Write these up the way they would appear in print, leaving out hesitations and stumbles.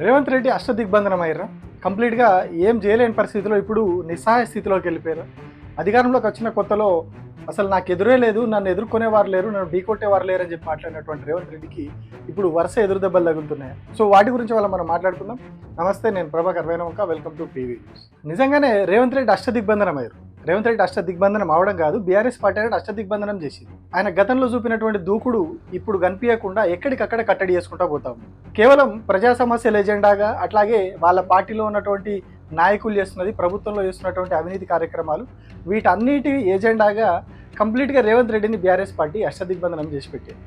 రేవంత్ రెడ్డి అష్టదిగ్బంధనం అయ్యారా? కంప్లీట్గా ఏం చేయలేని పరిస్థితిలో ఇప్పుడు నిస్సహాయ స్థితిలోకి వెళ్ళిపోయారు. అధికారంలోకి వచ్చిన కొత్తలో అసలు నాకు ఎదురే లేదు, నన్ను ఎదుర్కొనేవారు లేరు, నన్ను ఢీకొట్టేవారు లేరు అని చెప్పి మాట్లాడినటువంటి రేవంత్ రెడ్డికి ఇప్పుడు వరుస ఎదురు దెబ్బలు తగులుతున్నాయి. సో వాటి గురించి వాళ్ళ మనం మాట్లాడుకుందాం. నమస్తే, నేను Prabhakar Venuvanka, welcome to TV news. నిజంగానే రేవంత్ రెడ్డి అష్టదిగ్బంధనం అయ్యారు. రేవంత్ రెడ్డి అష్టదిగ్బంధనం అవడం కాదు, బీఆర్ఎస్ పార్టీ అనేది అష్టదిగ్బంధనం చేసింది. ఆయన గతంలో చూపినటువంటి దూకుడు ఇప్పుడు కనిపించకుండా ఎక్కడికక్కడ కట్టడి చేసుకుంటా పోతాం. కేవలం ప్రజా సమస్యల ఎజెండాగా, అట్లాగే వాళ్ళ పార్టీలో ఉన్నటువంటి నాయకులు చేస్తున్నది, ప్రభుత్వంలో చేస్తున్నటువంటి అవినీతి కార్యక్రమాలు, వీటన్నిటి ఎజెండాగా కంప్లీట్గా రేవంత్ రెడ్డిని బీఆర్ఎస్ పార్టీ అష్టదిగ్బంధనం చేసి పెట్టింది.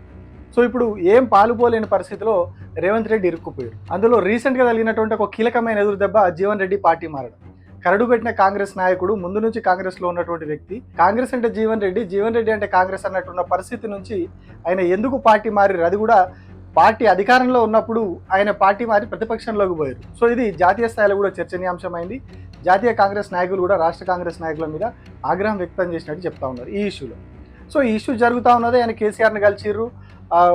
సో ఇప్పుడు ఏం పాలుపోలేని పరిస్థితిలో రేవంత్ రెడ్డి ఇరుక్కుపోయారు. అందులో రీసెంట్గా కలిగినటువంటి ఒక కీలకమైన ఎదురు దెబ్బ జీవన్ రెడ్డి పార్టీ మారడం. కరడు పెట్టిన కాంగ్రెస్ నాయకుడు, ముందు నుంచి కాంగ్రెస్లో ఉన్నటువంటి వ్యక్తి, కాంగ్రెస్ అంటే జీవన్ రెడ్డి అంటే కాంగ్రెస్ అన్నట్టున్న పరిస్థితి నుంచి ఆయన ఎందుకు పార్టీ మారారు, అది కూడా పార్టీ అధికారంలో ఉన్నప్పుడు ఆయన పార్టీ మారి ప్రతిపక్షంలోకి పోయారు. సో ఇది జాతీయ స్థాయిలో కూడా చర్చనీయాంశమైంది. జాతీయ కాంగ్రెస్ నాయకులు కూడా రాష్ట్ర కాంగ్రెస్ నాయకుల మీద ఆగ్రహం వ్యక్తం చేసినట్టు చెప్తా ఉన్నారు ఈ ఇష్యూలో. సో ఈ ఇష్యూ జరుగుతూ ఉన్నది. ఆయన కేసీఆర్ని కలిసిర్రు,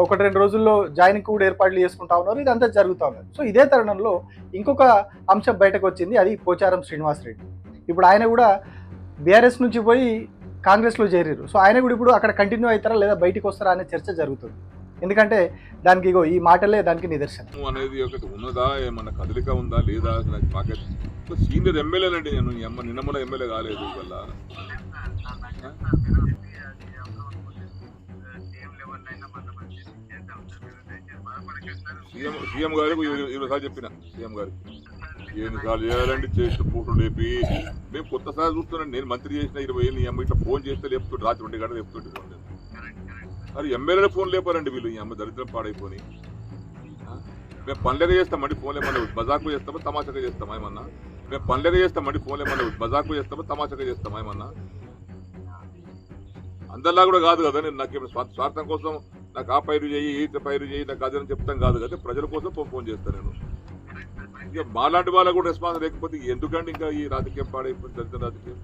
1-2 రోజుల్లో జాయినింగ్ కూడా ఏర్పాట్లు చేసుకుంటా ఉన్నారు. ఇదంతా జరుగుతూ ఉన్నది. సో ఇదే తరుణంలో ఇంకొక అంశం బయటకు వచ్చింది, అది పోచారం శ్రీనివాస్ రెడ్డి. ఇప్పుడు ఆయన కూడా బీఆర్ఎస్ నుంచి పోయి కాంగ్రెస్లో చేరారు. సో ఆయన కూడా ఇప్పుడు అక్కడ కంటిన్యూ అవుతారా లేదా బయటికి వస్తారా అనే చర్చ జరుగుతుంది. ఎందుకంటే దానికి ఇగో ఈ మాటలే దానికి నిదర్శనం అనేది ఒకటి ఉన్నదా, ఏమన్నా కదలిక ఉందా లేదా, సీనియర్ ఎమ్మెల్యేలండి. నేను నిన్న మొన్న ఎమ్మెల్యే కాలేదు. వల్ల సీఎం గారికి 20 సార్లు చెప్పిన, సీఎం గారికి ఎన్నిసార్లు చేయాలంటే చేస్తూ ఫోటో లేపి మేము కొత్తసారి చూస్తున్నాం. నేను మంత్రి చేసిన 20 ఏళ్ళు ఈ అమ్మ ఇట్లా ఫోన్ చేస్తే లేపుతుంటే, రాత్రి 2 గంటలు చెప్తుంటే ఫోన్ లేదు. అది ఎమ్మెల్యేల ఫోన్ లేపారండి వీళ్ళు. ఈ అమ్మ దరిద్రం పాడైపోయి మేము పనులేక చేస్తామండి, ఫోన్ లేమన్నా మజాకు చేస్తామా తమాషాగా చేస్తామా ఏమన్నా. మేము పనులేక చేస్తామండి, ఫోన్ లేమన్నా మజాకు చేస్తామా తమాషాగా చేస్తామా ఏమన్నా. అందరిలా కూడా కాదు కదా. నేను నాకు స్వార్థం కోసం నాకు ఆ పైరు చేయి, ఈ పైరు చేయి, నాకు అదని చెప్తాం కాదు కదా. ప్రజల కోసం ఫోన్ చేస్తాను నేను. ఇంకా మాలాంటి వాళ్ళకు కూడా రెస్పాన్స్ లేకపోతే ఎందుకంటే ఇంకా ఈ రాజకీయం పాడైపోయింది, దరిద్ర రాజకీయం.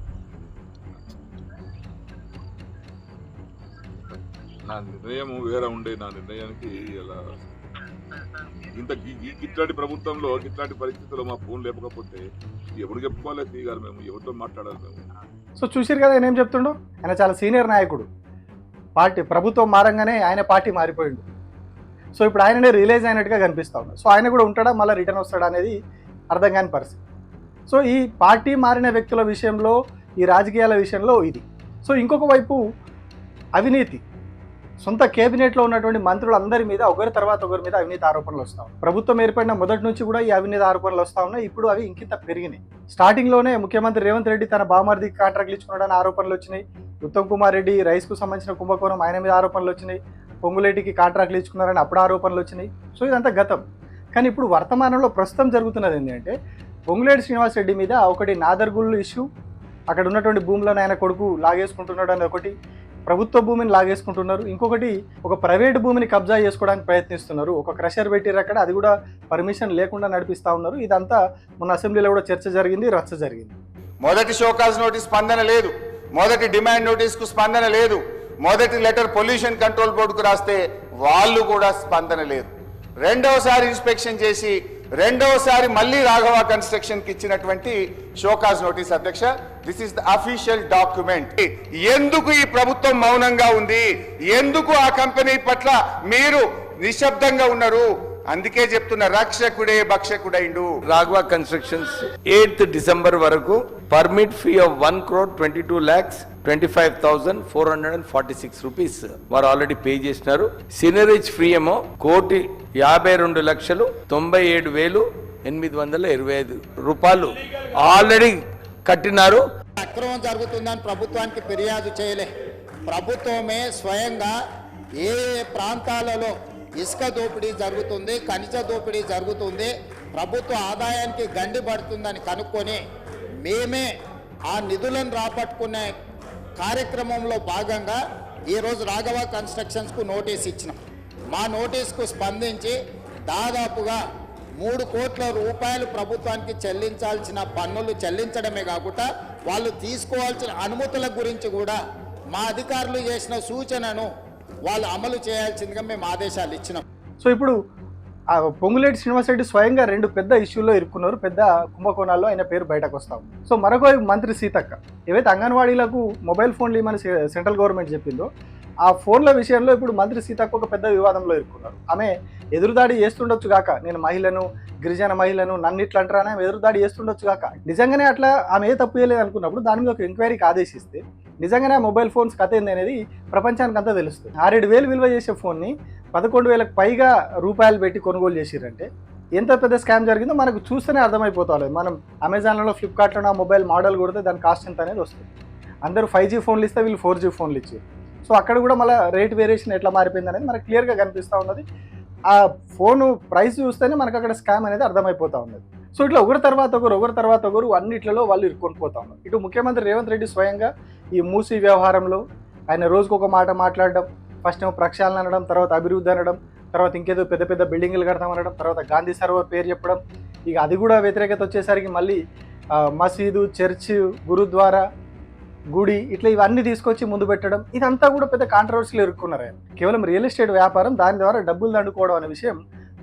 నా నిర్ణయం వేరే ఉండే. నా నిర్ణయానికి ఇలా ఇట్లాంటి ప్రభుత్వంలో, ఇట్లాంటి పరిస్థితుల్లో మా ఫోన్ లేకపోతే ఎవరు చెప్పుకోవాలి? శ్రీ గారు, మేము ఎవరితో మాట్లాడాలి మేము? సో చూసారు కదా ఆయన ఏం చెప్తుండో. ఆయన చాలా సీనియర్ నాయకుడు. పార్టీ ప్రభుత్వం మారంగానే ఆయన పార్టీ మారిపోయిండు. సో ఇప్పుడు ఆయననే రిలీజ్ అయినట్టుగా కనిపిస్తూ ఉన్నాడు. సో ఆయన కూడా ఉంటాడా, మళ్ళీ రిటర్న్ వస్తాడా అనేది అర్థం కాని పరిస్థితి. సో ఈ పార్టీ మారిన వ్యక్తుల విషయంలో, ఈ రాజకీయాల విషయంలో ఇది. సో ఇంకొక వైపు అవినీతి. సొంత కేబినెట్లో ఉన్నటువంటి మంత్రులందరి మీద ఒకరి తర్వాత ఒకరి మీద అవినీతి ఆరోపణలు వస్తూ ఉన్నాయి. ప్రభుత్వం ఏర్పడిన మొదటి నుంచి కూడా ఈ అవినీతి ఆరోపణలు వస్తూ ఉన్నాయి. ఇప్పుడు అవి ఇంకింత పెరిగినాయి. స్టార్టింగ్లోనే ముఖ్యమంత్రి రేవంత్ రెడ్డి తన బామర్ది కాంట్రాక్ట్లు ఇచ్చుకున్నాడని ఆరోపణలు వచ్చినాయి. ఉత్తమ్ కుమార్ రెడ్డి రైస్కు సంబంధించిన కుంభకోణం, ఆయన మీద ఆరోపణలు వచ్చినాయి. పొంగులేటికి కాంట్రాక్ట్లు ఇచ్చుకున్నారని అప్పుడు ఆరోపణలు వచ్చినాయి. సో ఇదంతా గతం. కానీ ఇప్పుడు వర్తమానంలో ప్రస్తుతం జరుగుతున్నది ఏంటంటే, పొంగులేటి శ్రీనివాస్ రెడ్డి మీద ఒకటి నాదర్గుళ్ళు ఇష్యూ, అక్కడ ఉన్నటువంటి భూములను ఆయన కొడుకు లాగేసుకుంటున్నాడు అని ఒకటి, ప్రభుత్వ భూమిని లాగేసుకుంటున్నారు, ఇంకొకటి ఒక ప్రైవేట్ భూమిని కబ్జా చేసుకోవడానికి ప్రయత్నిస్తున్నారు. ఒక క్రషర్ పెట్టిరు అక్కడ, అది కూడా పర్మిషన్ లేకుండా నడిపిస్తూ ఉన్నారు. ఇదంతా మొన్న అసెంబ్లీలో కూడా చర్చ జరిగింది, రచ్చ జరిగింది. మొదటి షోకాజ్ నోటీస్ స్పందన లేదు, మొదటి డిమాండ్ నోటీస్కు స్పందన లేదు, మొదటి లెటర్ పొల్యూషన్ కంట్రోల్ బోర్డుకు రాస్తే వాళ్ళు కూడా స్పందన లేదు. రెండవసారి ఇన్స్పెక్షన్ చేసి రెండవసారి మళ్ళీ రాఘవ కన్స్ట్రక్షన్కి ఇచ్చినటువంటి షోకాజ్ నోటీస్. అధ్యక్ష, this is the official document. ఎందుకు ఈ ప్రభుత్వం మౌనంగా ఉంది? ఎందుకు ఆ కంపెనీ పట్ల మీరు నిశ్శబ్దంగా ఉన్నారు? అందుకే చెప్తున్న, రక్షకుడే భక్షకుడైండు. రాఘవ కన్స్ట్రక్షన్స్ 8th డిసెంబర్ వరకు పర్మిట్ ఫీ ఆఫ్ 1,22,25,446 రూపీస్ వారు ఆల్రెడీ పే చేసినారు. సినరేజ్ ఫీ ఏమో 1,52,97,825 రూపాయలు ఆల్రెడీ కట్టినారు. అక్రమం జరుగుతుందని ప్రభుత్వానికి ఫిర్యాదు చేయలే. ప్రభుత్వమే స్వయంగా ఏ ప్రాంతాలలో ఇసుక దోపిడీ జరుగుతుంది, ఖనిజ దోపిడీ జరుగుతుంది, ప్రభుత్వ ఆదాయానికి గండి పడుతుందని కనుక్కొని మేమే ఆ నిధులను రాబట్టుకునే కార్యక్రమంలో భాగంగా ఈరోజు రాఘవ కన్స్ట్రక్షన్స్కు నోటీస్ ఇచ్చినాం. మా నోటీస్కు స్పందించి దాదాపుగా 3 కోట్ల రూపాయలు ప్రభుత్వానికి చెల్లించాల్సిన పన్నులు చెల్లించడమే కాకుండా వాళ్ళు తీసుకోవాల్సిన అనుమతుల గురించి కూడా మా అధికారులు చేసిన సూచనను వాళ్ళు అమలు చేయాల్సిందిగా మేము ఆదేశాలు ఇచ్చినాం. సో ఇప్పుడు ఆ పొంగులేటి శ్రీనివాసరెడ్డి స్వయంగా 2 పెద్ద ఇష్యూల్లో ఇరుక్కున్నారు, పెద్ద కుంభకోణాల్లో ఆయన పేరు బయటకు వస్తాం. సో మరొక వైపు మంత్రి సీతక్క ఏవైతే అంగన్వాడీలకు మొబైల్ ఫోన్లు ఇవ్వమని సెంట్రల్ గవర్నమెంట్ చెప్పిందో ఆ ఫోన్ల విషయంలో ఇప్పుడు మంత్రి సీతక్క ఒక పెద్ద వివాదంలో ఇరుక్కున్నారు. ఆమె ఎదురుదాడి చేస్తుండొచ్చు గాక, నేను మహిళను, గిరిజన మహిళను నన్ను ఇట్లా అంటారా, ఆమె ఎదురుదాడి చేస్తుండొచ్చు గాక, నిజంగానే అట్లా ఆమె ఏ తప్పు చేయలేదు అనుకున్నప్పుడు దాని మీద ఒక ఎంక్వైరీకి ఆదేశిస్తే నిజంగానే మొబైల్ ఫోన్స్ కథ ఏంది అనేది ప్రపంచానికి అంతా తెలుస్తుంది. 6-7 విలువ చేసే ఫోన్ని 11,000కు పైగా రూపాయలు పెట్టి కొనుగోలు చేసిరంటే ఎంత పెద్ద స్కామ్ జరిగిందో మనకు చూస్తేనే అర్థమైపోతుంది. మనం అమెజాన్లో, ఫ్లిప్కార్ట్లో ఆ మొబైల్ మోడల్ కొడితే దాని కాస్ట్ ఎంత అనేది వస్తుంది. అందరూ 5G ఫోన్లు ఇస్తే వీళ్ళు 4G ఫోన్లు ఇచ్చారు. సో అక్కడ కూడా మళ్ళీ రేట్ వేరియేషన్ ఎట్లా మారిపోయింది అనేది మనకు క్లియర్గా కనిపిస్తూ ఉన్నది. ఆ ఫోను ప్రైస్ చూస్తేనే మనకు అక్కడ స్కామ్ అనేది అర్థమైపోతూ ఉన్నది. సో ఇట్లా ఒకరి తర్వాత ఒకరు అన్నిట్లలో వాళ్ళు ఇరుక్కొని పోతా ఉన్నారు. ఇటు ముఖ్యమంత్రి రేవంత్ రెడ్డి స్వయంగా ఈ మూసీ వ్యవహారంలో ఆయన రోజుకు ఒక మాట మాట్లాడడం, ఫస్ట్ ఏమో ప్రక్షాళన అనడం, తర్వాత అభివృద్ధి అనడం, తర్వాత ఇంకేదో పెద్ద పెద్ద బిల్డింగ్లు కడతామనడం, తర్వాత గాంధీ సరోవర్ పేరు చెప్పడం, ఇక అది కూడా వ్యతిరేకత వచ్చేసరికి మళ్ళీ మసీదు, చర్చ్, గురుద్వారా, గుడి ఇట్లా ఇవన్నీ తీసుకొచ్చి ముందు పెట్టడం, ఇదంతా కూడా పెద్ద కాంట్రవర్సీలు ఇరుక్కున్నారు. ఆయన కేవలం రియల్ ఎస్టేట్ వ్యాపారం, దాని ద్వారా డబ్బులు దండుకోవడం అనే విషయం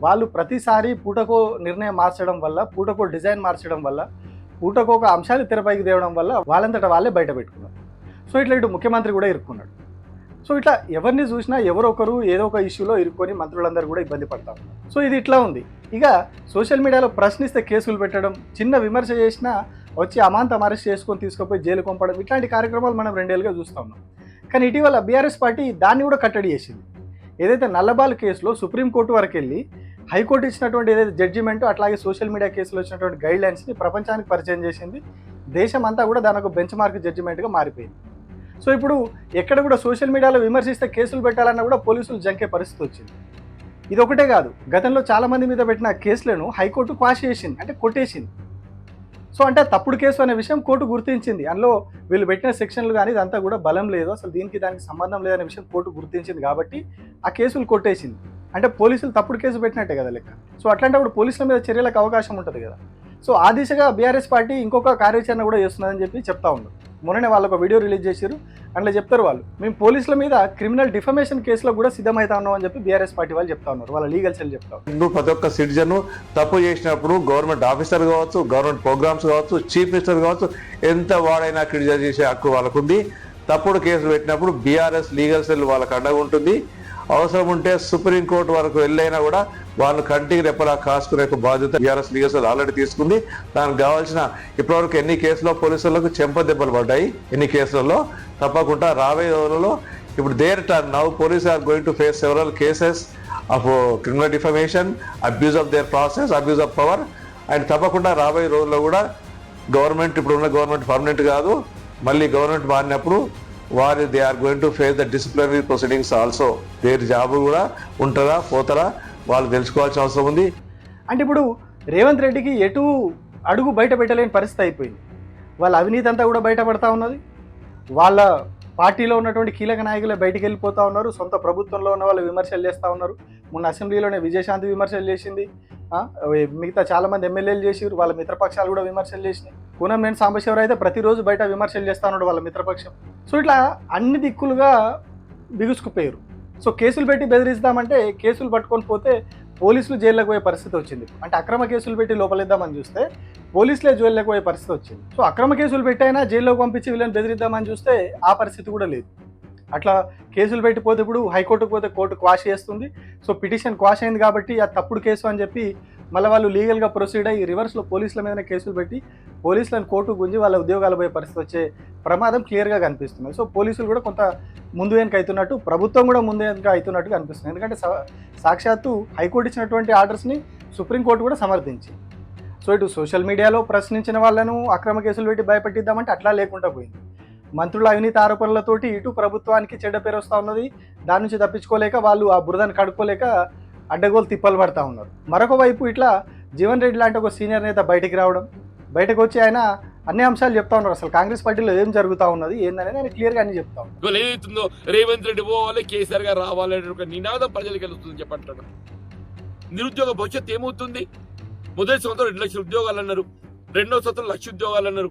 వాళ్ళు ప్రతిసారి పూటకో నిర్ణయం మార్చడం వల్ల, పూటకో డిజైన్ మార్చడం వల్ల, పూటకో ఒక అంశాలు తెరపైకి తేవడం వల్ల వాళ్ళంతటా వాళ్ళే బయట పెట్టుకున్నారు. సో ఇట్లా ఇటు ముఖ్యమంత్రి కూడా ఇరుక్కున్నాడు. సో ఇట్లా ఎవరిని చూసినా ఎవరో ఒకరు ఏదో ఒక ఇష్యూలో ఇరుక్కొని మంత్రులందరూ కూడా ఇబ్బంది పడతా ఉన్నారు. సో ఇది ఇట్లా ఉంది. ఇక సోషల్ మీడియాలో ప్రశ్నిస్తే కేసులు పెట్టడం, చిన్న విమర్శ చేసినా వచ్చి అమాంతం అరెస్ట్ చేసుకొని తీసుకుపోయి జైలు పంపడం, ఇట్లాంటి కార్యక్రమాలు మనం 2 ఏళ్ళుగా చూస్తూ ఉన్నాం. కానీ ఇటీవల బీఆర్ఎస్ పార్టీ దాన్ని కూడా కట్టడి చేసింది. ఏదైతే నల్లబాల్ కేసులో సుప్రీంకోర్టు వరకు వెళ్ళి హైకోర్టు ఇచ్చినటువంటి ఏదైతే జడ్జిమెంట్, అట్లాగే సోషల్ మీడియా కేసులో వచ్చినటువంటి గైడ్ లైన్స్ని ప్రపంచానికి పరిచయం చేసింది. దేశం అంతా కూడా దాని ఒక బెంచ్ మార్క్ జడ్జిమెంట్గా మారిపోయింది. సో ఇప్పుడు ఎక్కడ కూడా సోషల్ మీడియాలో విమర్శిస్తే కేసులు పెట్టాలన్నా కూడా పోలీసులు జంకే పరిస్థితి వచ్చింది. ఇది ఒకటే కాదు, గతంలో చాలామంది మీద పెట్టిన కేసులను హైకోర్టు క్వాష్ చేసింది, అంటే కొట్టేసింది. సో అంటే తప్పుడు కేసు అనే విషయం కోర్టు గుర్తించింది. అందులో వీళ్ళు పెట్టిన సెక్షన్లు కానీ ఇదంతా కూడా బలం లేదు, అసలు దీనికి దానికి సంబంధం లేదనే విషయం కోర్టు గుర్తించింది కాబట్టి ఆ కేసులు కొట్టేసింది. అంటే పోలీసులు తప్పుడు కేసు పెట్టినట్టే కదా లెక్క. సో అట్లాంటప్పుడు పోలీసుల మీద చర్యలకు అవకాశం ఉంటుంది కదా. సో ఆ దిశగా బీఆర్ఎస్ పార్టీ ఇంకొక కార్యాచరణ కూడా చేస్తున్నదని చెప్పి చెప్తా ఉన్నారు. మొన్ననే వాళ్ళు ఒక వీడియో రిలీజ్ చేశారు, అందులో చెప్తారు వాళ్ళు, మేము పోలీసుల మీద క్రిమినల్ డిఫమేషన్ కేసులో కూడా సిద్ధమవుతా ఉన్నాం అని చెప్పి బీఆర్ఎస్ పార్టీ వాళ్ళు చెప్తా ఉన్నారు, వాళ్ళ లీగల్ సెల్ చెప్తా ఉన్నారు. నువ్వు ప్రతి ఒక్క సిటిజన్ తప్పు చేసినప్పుడు గవర్నమెంట్ ఆఫీసర్ కావచ్చు, గవర్నమెంట్ ప్రోగ్రామ్స్ కావచ్చు, చీఫ్ మినిస్టర్ కావచ్చు, ఎంత వాడైనా క్రిటిసైజ్ చేసే హక్కు వాళ్ళకుంది. తప్పుడు కేసులు పెట్టినప్పుడు బీఆర్ఎస్ లీగల్ సెల్ వాళ్ళకు అండగా ఉంటుంది. అవసరం ఉంటే సుప్రీంకోర్టు వరకు వెళ్ళైనా కూడా వాళ్ళు కంటికి రెప్పలా కాసుకునే బాధ్యత బీఆర్ఎస్ లీగల్ సెల్ ఆల్రెడీ తీసుకుంది. దానికి కావాల్సిన ఇప్పటివరకు ఎన్ని కేసుల్లో పోలీసులకు చెంపదెబ్బలు పడ్డాయి, ఎన్ని కేసులలో తప్పకుండా రాబోయే రోజులలో ఇప్పుడు their turn now police are going to face several cases of criminal defamation, abuse of their process, abuse of power. And తప్పకుండా రాబోయే రోజుల్లో కూడా గవర్నమెంట్, ఇప్పుడు ఉన్న గవర్నమెంట్ పర్మనెంట్ కాదు, మళ్ళీ గవర్నమెంట్ మారినప్పుడు they are going to face the disciplinary proceedings also. Their job కూడా ఉంటుందా పోతారా వాళ్ళు తెలుసుకోవాల్సిన అవసరం ఉంది. అంటే ఇప్పుడు రేవంత్ రెడ్డికి ఎటు అడుగు బయట పెట్టలేని పరిస్థితి అయిపోయింది. వాళ్ళ అవినీతి అంతా కూడా బయటపడతా ఉన్నది. వాళ్ళ పార్టీలో ఉన్నటువంటి కీలక నాయకులే బయటికి వెళ్ళిపోతూ ఉన్నారు, సొంత ప్రభుత్వంలో ఉన్న వాళ్ళు విమర్శలు చేస్తూ ఉన్నారు. మొన్న అసెంబ్లీలోనే విజయశాంతి విమర్శలు చేసింది, మిగతా చాలామంది ఎమ్మెల్యేలు చేసిరు, వాళ్ళ మిత్రపక్షాలు కూడా విమర్శలు చేసినాయి. కూనంనేని సాంబశివరావు అయితే ప్రతిరోజు బయట విమర్శలు చేస్తూ ఉన్నాడు వాళ్ళ మిత్రపక్షం. సో ఇట్లా అన్ని దిక్కులుగా బిగుసుకుపోయారు. సో కేసులు పెట్టి బెదిరిస్తామంటే కేసులు పట్టుకొని పోతే పోలీసులు జైల్లోకి పోయే పరిస్థితి వచ్చింది. అంటే అక్రమ కేసులు పెట్టి లోపలిద్దామని చూస్తే పోలీసులే జైల్లోకి పోయే పరిస్థితి వచ్చింది. సో అక్రమ కేసులు పెట్టైనా జైల్లోకి పంపించి వీళ్ళని బెదిరిద్దామని చూస్తే ఆ పరిస్థితి కూడా లేదు. అట్లా కేసులు పెట్టిపోతే ఇప్పుడు హైకోర్టుకు పోతే కోర్టు క్వాష్ చేస్తుంది. సో పిటిషన్ క్వాష్ అయింది కాబట్టి అది తప్పుడు కేసు అని చెప్పి మళ్ళీ వాళ్ళు లీగల్గా ప్రొసీడ్ అయ్యి రివర్స్లో పోలీసుల మీదనే కేసులు పెట్టి పోలీసులను కోర్టు గుంజి వాళ్ళ ఉద్యోగాలు పోయే పరిస్థితి వచ్చే ప్రమాదం క్లియర్గా కనిపిస్తుంది. సో పోలీసులు కూడా కొంత ముందు వెనుక అవుతున్నట్టు, ప్రభుత్వం కూడా ముందు వెనుక అవుతున్నట్టు కనిపిస్తుంది. ఎందుకంటే సాక్షాత్తు హైకోర్టు ఇచ్చినటువంటి ఆర్డర్స్ని సుప్రీంకోర్టు కూడా సమర్థించింది. సో ఇటు సోషల్ మీడియాలో ప్రశ్నించిన వాళ్ళను అక్రమ కేసులు పెట్టి భయపెట్టిద్దామంటే అట్లా లేకుండా పోయింది. మంత్రుల అవినీతి ఆరోపణలతోటి ఇటు ప్రభుత్వానికి చెడ్డ పేరు వస్తూ ఉన్నది, దాని నుంచి తప్పించుకోలేక వాళ్ళు ఆ బురదను కడుక్కోలేక అడ్డగోలు తిప్పలు పడతా ఉన్నారు. మరొక వైపు ఇట్లా జీవన్ రెడ్డి లాంటి ఒక సీనియర్ నేత బయటికి రావడం, బయటకు వచ్చి ఆయన అన్ని అంశాలు చెప్తా ఉన్నారు. అసలు కాంగ్రెస్ పార్టీలో ఏం జరుగుతూ ఉన్నది ఏందనేది ఆయన క్లియర్గా అన్ని చెప్తా ఉన్నారు. ఏదైతుందో రేవంత్ రెడ్డి పోవాలి, కేసీఆర్ గారు రావాలనే ఒక నినాదం ప్రజలకు వెళ్తుంది చెప్పంటాడు. నిరుద్యోగ భవిష్యత్తు ఏమవుతుంది? మొదటి సంవత్సరం 2 లక్షల ఉద్యోగాలు అన్నారు, రెండో సంవత్సరం 1 లక్ష ఉద్యోగాలు అన్నారు,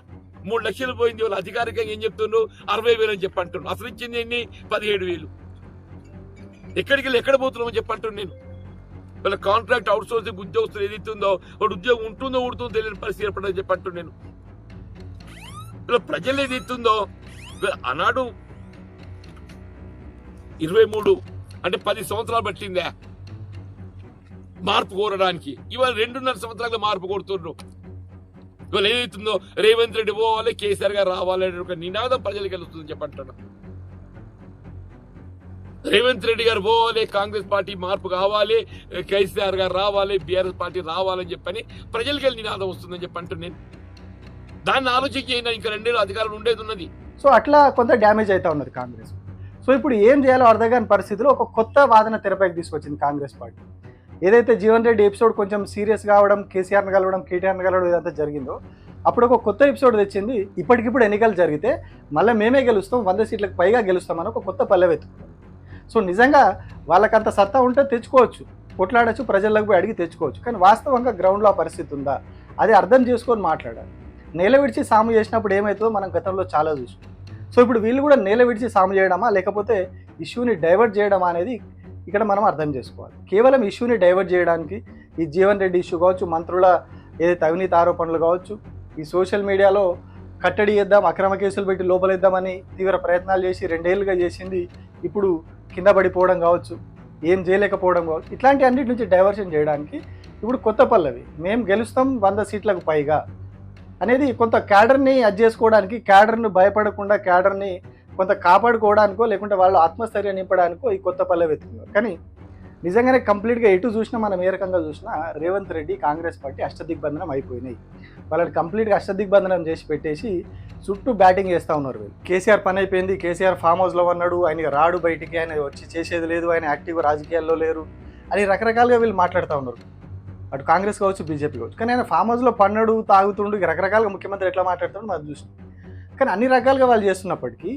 3 లక్షలు పోయింది. వాళ్ళు అధికారికంగా ఏం చెప్తున్నారు? 60,000 అని చెప్పంటున్నారు. అసలు ఇచ్చింది ఎన్ని? 17,000. ఎక్కడికి వెళ్ళి ఎక్కడ పోతున్నామని చెప్పంటున్నాను నేను. వాళ్ళ కాంట్రాక్ట్ అవుట్ సోర్సింగ్ ఉద్యోగస్తులు ఏదైతుందో వాడు ఉద్యోగం ఉంటుందో ఊడుతుందో తెలియని పరిస్థితి ఏర్పడదని చెప్పంటూ నేను ఇలా ప్రజలు ఏదైతుందో ఆనాడు 23 అంటే 10 సంవత్సరాలు పట్టిందే మార్పు కోరడానికి. ఇవాళ 2.5 సంవత్సరాలుగా మార్పు కోరుతున్నారు. ఇవాళ ఏదైతుందో రేవంత్ రెడ్డి పోవాలి, కేసీఆర్ గారు రావాలి అనే ఒక నినాదం ప్రజలకు వెళ్తుందని చెప్పంటున్నా. రేవంత్ రెడ్డి గారు పోవాలి, కాంగ్రెస్ పార్టీ మార్పు కావాలి, కేసీఆర్ గారు రావాలి, బీఆర్ఎస్ పార్టీ రావాలని చెప్పని ప్రజలకి వెళ్ళి నినాదం వస్తుందని చెప్పంటూ నేను దాన్ని ఆలోచించి ఇంకా 2 ఏళ్ళు అధికారం ఉండేది ఉన్నది. సో అట్లా కొంత డ్యామేజ్ అవుతా ఉన్నది కాంగ్రెస్. సో ఇప్పుడు ఏం చేయాలో అర్థం కాని పరిస్థితిలో ఒక కొత్త వాదన తెరపైకి తీసుకొచ్చింది కాంగ్రెస్ పార్టీ. ఏదైతే జీవన్ రెడ్డి ఎపిసోడ్ కొంచెం సీరియస్ కావడం, కేసీఆర్ని కలవడం, కేటీఆర్ని కలవడం ఇదంతా జరిగిందో అప్పుడు ఒక కొత్త ఎపిసోడ్ తెచ్చింది. ఇప్పటికిప్పుడు ఎన్నికలు జరిగితే మళ్ళీ మేమే గెలుస్తాం, 100 సీట్లకు పైగా గెలుస్తామని ఒక కొత్త పల్లెవెత్తుకున్నారు. సో నిజంగా వాళ్ళకంత సత్తా ఉంటే తెచ్చుకోవచ్చు, కొట్లాడచ్చు, ప్రజలకు పోయి అడిగి తెచ్చుకోవచ్చు. కానీ వాస్తవంగా గ్రౌండ్లో ఆ పరిస్థితి ఉందా అది అర్థం చేసుకొని మాట్లాడాలి. నేల విడిచి సాము చేసినప్పుడు ఏమవుతుందో మనం గతంలో చాలా చూసాం. సో ఇప్పుడు వీళ్ళు కూడా నేల విడిచి సాము చేయడమా లేకపోతే ఇష్యూని డైవర్ట్ చేయడమా అనేది ఇక్కడ మనం అర్థం చేసుకోవాలి. కేవలం ఇష్యూని డైవర్ట్ చేయడానికి ఈ జీవన్ రెడ్డి ఇష్యూ కావచ్చు, మంత్రుల ఏదైతే అవినీతి ఆరోపణలు కావచ్చు, ఈ సోషల్ మీడియాలో కట్టడి చేద్దాం, అక్రమ కేసులు పెట్టి లోపలేద్దామని తీవ్ర ప్రయత్నాలు చేసి 2 ఏళ్ళుగా చేసింది ఇప్పుడు కింద పడిపోవడం కావచ్చు, ఏం చేయలేకపోవడం కావచ్చు, ఇట్లాంటి అన్నిటి నుంచి డైవర్షన్ చేయడానికి ఇప్పుడు కొత్త పల్లవి మేము గెలుస్తాం 100 సీట్లకు పైగా అనేది కొంత క్యాడర్ని అడ్జస్ట్ చేసుకోవడానికి, క్యాడర్ను భయపడకుండా క్యాడర్ని కొంత కాపాడుకోవడానికో లేకుంటే వాళ్ళు ఆత్మస్థైర్యం నింపడానికో ఈ కొత్త పల్లవి ఎత్తుకున్నారు. కానీ నిజంగానే కంప్లీట్గా ఎటు చూసినా మనం ఏ రకంగా చూసినా రేవంత్ రెడ్డి కాంగ్రెస్ పార్టీ అష్టదిగ్బంధనం అయిపోయినాయి. వాళ్ళని కంప్లీట్గా అష్టదిగ్బంధనం చేసి పెట్టేసి చుట్టూ బ్యాటింగ్ చేస్తూ ఉన్నారు వీళ్ళు. కేసీఆర్ పని అయిపోయింది, కేసీఆర్ ఫామ్ హౌస్లో ఉన్నాడు, ఆయన రాడు బయటికి, ఆయన వచ్చి చేసేది లేదు, ఆయన యాక్టివ్గా రాజకీయాల్లో లేరు అని రకరకాలుగా వీళ్ళు మాట్లాడుతూ ఉన్నారు. అటు కాంగ్రెస్ కావచ్చు, బీజేపీ కావచ్చు. కానీ ఆయన ఫామ్ హౌస్లో పన్నడు, తాగుతుండు, రకరకాలుగా ముఖ్యమంత్రి ఎట్లా మాట్లాడుతుండో మనం చూస్తాం. కానీ అన్ని రకాలుగా వాళ్ళు చేస్తున్నప్పటికీ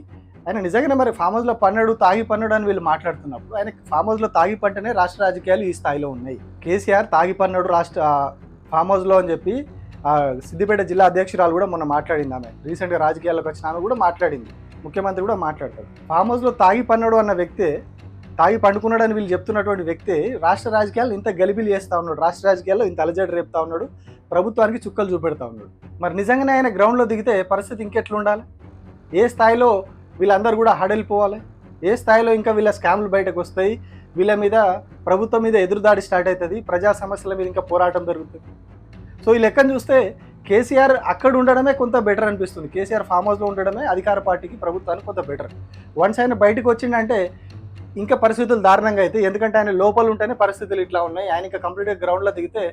ఆయన నిజంగానే మరి ఫామ్ హౌస్లో పన్నడు, తాగి పన్నడు అని వీళ్ళు మాట్లాడుతున్నప్పుడు ఆయన ఫామ్ హౌస్లో తాగి పంటనే రాష్ట్ర రాజకీయాలు ఈ స్థాయిలో ఉన్నాయి. కేసీఆర్ తాగి పన్నడు ఫామ్ హౌస్లో అని చెప్పి సిద్దిపేట జిల్లా అధ్యక్షురాలు కూడా మొన్న మాట్లాడింది. ఆమె రీసెంట్గా రాజకీయాల్లోకి వచ్చిన ఆమె కూడా మాట్లాడింది, ముఖ్యమంత్రి కూడా మాట్లాడతారు. ఫామ్ హౌస్లో తాగి పన్నడు అన్న వ్యక్తే, తాగి పండుకున్నాడు అని వీళ్ళు చెప్తున్నటువంటి వ్యక్తి రాష్ట్ర రాజకీయాలు ఇంత గలిబిలి చేస్తూ ఉన్నాడు, రాష్ట్ర రాజకీయాల్లో ఇంత అలజడి రేపుతా ఉన్నాడు, ప్రభుత్వానికి చుక్కలు చూపెడతా ఉన్నాడు. మరి నిజంగానే ఆయన గ్రౌండ్లో దిగితే పరిస్థితి ఇంకెట్లా ఉండాలి? ఏ స్థాయిలో వీళ్ళందరూ కూడా హడలిపోవాలి? ఏ స్థాయిలో ఇంకా వీళ్ళ స్కామ్లు బయటకు వస్తాయి, వీళ్ళ మీద ప్రభుత్వం మీద ఎదురుదాడి స్టార్ట్ అవుతుంది, ప్రజా సమస్యల మీద ఇంకా పోరాటం జరుగుతుంది. సో ఈ లెక్కను చూస్తే కేసీఆర్ అక్కడ ఉండడమే కొంత బెటర్ అనిపిస్తుంది. కేసీఆర్ ఫామ్ హౌస్లో ఉండడమే అధికార పార్టీకి, ప్రభుత్వానికి కొంత బెటర్. వన్స్ ఆయన బయటకు వచ్చిందంటే ఇంకా పరిస్థితులు దారుణంగా అయితే, ఎందుకంటే ఆయన లోపల ఉంటేనే పరిస్థితులు ఇట్లా ఉన్నాయి, ఆయన ఇంకా కంప్లీట్గా గ్రౌండ్లో దిగితే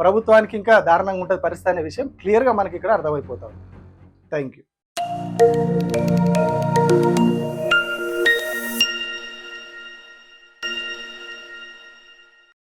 ప్రభుత్వానికి ఇంకా దారుణంగా ఉంటుంది పరిస్థితి అనే విషయం క్లియర్గా మనకి ఇక్కడ అర్థమైపోతుంది. Thank you.